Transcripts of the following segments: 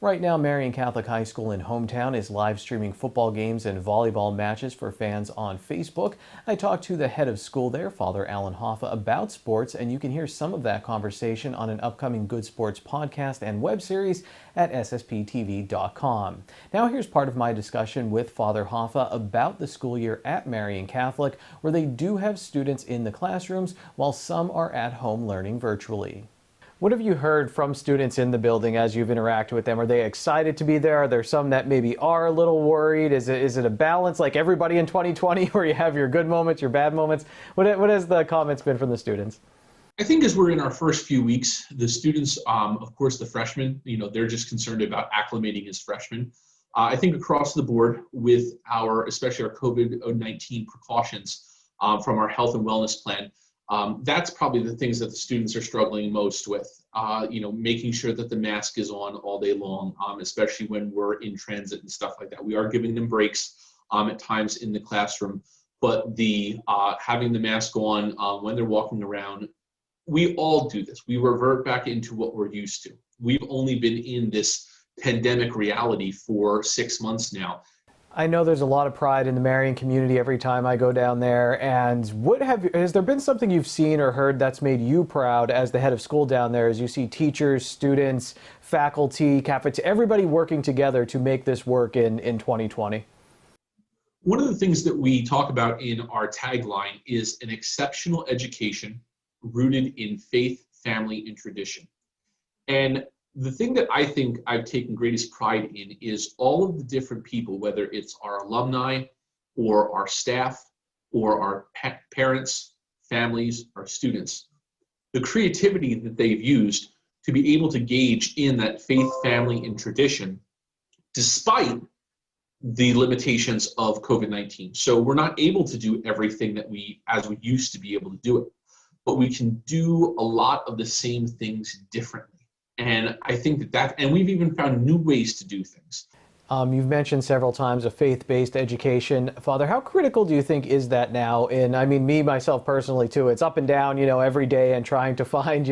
Right now, Marian Catholic High School in hometown is live streaming football games and volleyball matches for fans on Facebook. I talked to the head of school there, Father Alan Hoffa, about sports, and you can hear some of that conversation on an upcoming Good Sports podcast and web series at SSPTV.com. Now here's part of my discussion with Father Hoffa about the school year at Marian Catholic, where they do have students in the classrooms while some are at home learning virtually. What have you heard from students in the building as you've interacted with them? Are they excited to be there? Are there some that maybe are a little worried? Is it a balance like everybody in 2020 where you have your good moments, your bad moments? What has the comments been from the students? I think as we're in our first few weeks, the students, of course, the freshmen, they're just concerned about acclimating as freshmen. I think across the board with especially our COVID-19 precautions from our health and wellness plan, that's probably the things that the students are struggling most with, making sure that the mask is on all day long, especially when we're in transit and stuff like that. We are giving them breaks at times in the classroom, but the having the mask on when they're walking around, we all do this. We revert back into what we're used to. We've only been in this pandemic reality for 6 months now. I know there's a lot of pride in the Marian community every time I go down there. And has there been something you've seen or heard that's made you proud as the head of school down there, as you see teachers, students, faculty, cafeteria, everybody working together to make this work in 2020? One of the things that we talk about in our tagline is an exceptional education rooted in faith, family, and tradition. And the thing that I think I've taken greatest pride in is all of the different people, whether it's our alumni or our staff or our parents, families, our students, the creativity that they've used to be able to gauge in that faith, family, and tradition, despite the limitations of COVID-19. So we're not able to do everything as we used to be able to do it, but we can do a lot of the same things differently. And I think and we've even found new ways to do things. You've mentioned several times a faith-based education. Father, how critical do you think is that now? And I mean, myself personally too, it's up and down, every day and trying to find,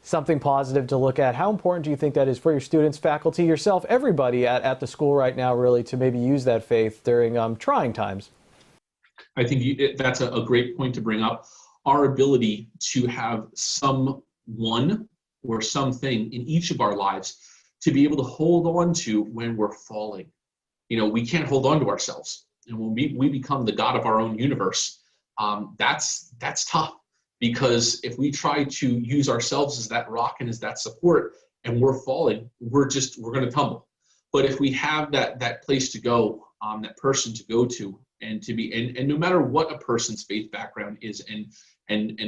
something positive to look at. How important do you think that is for your students, faculty, yourself, everybody at the school right now, really, to maybe use that faith during trying times? I think that's a great point to bring up. Our ability to have someone or something in each of our lives to be able to hold on to when we're falling. We can't hold on to ourselves. And when we become the God of our own universe, that's tough, because if we try to use ourselves as that rock and as that support and we're falling, we're going to tumble. But if we have that place to go, that person to go to, and to be, and no matter what a person's faith background is and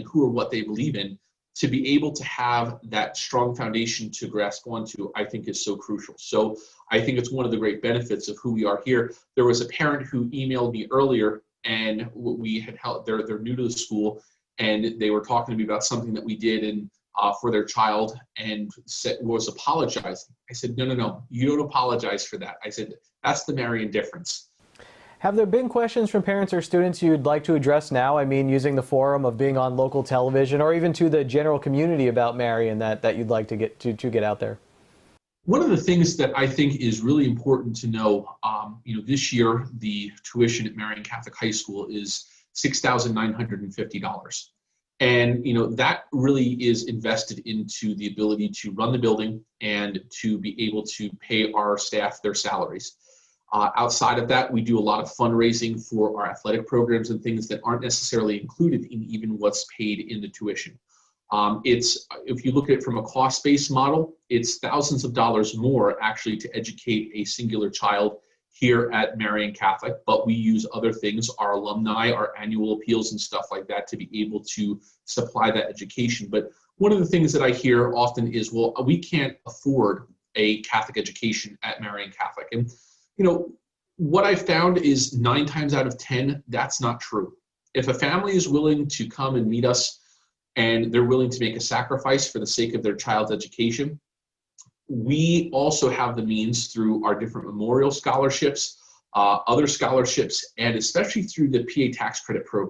who or what they believe in, to be able to have that strong foundation to grasp onto, I think is so crucial. So I think it's one of the great benefits of who we are here. There was a parent who emailed me earlier, and we had held, they're new to the school, and they were talking to me about something that we did for their child, and was apologizing. I said, no, you don't apologize for that. I said, that's the Marian difference. Have there been questions from parents or students you'd like to address now? I mean, using the forum of being on local television, or even to the general community about Marian that you'd like to get out there? One of the things that I think is really important to know, this year the tuition at Marian Catholic High School is $6,950. And that really is invested into the ability to run the building and to be able to pay our staff their salaries. Outside of that, we do a lot of fundraising for our athletic programs and things that aren't necessarily included in even what's paid in the tuition. If you look at it from a cost-based model, it's thousands of dollars more actually to educate a singular child here at Marian Catholic, but we use other things, our alumni, our annual appeals and stuff like that, to be able to supply that education. But one of the things that I hear often is, well, we can't afford a Catholic education at Marian Catholic. And what I found is 9 times out of 10, that's not true. If a family is willing to come and meet us and they're willing to make a sacrifice for the sake of their child's education, we also have the means through our different memorial scholarships, other scholarships, and especially through the PA tax credit program.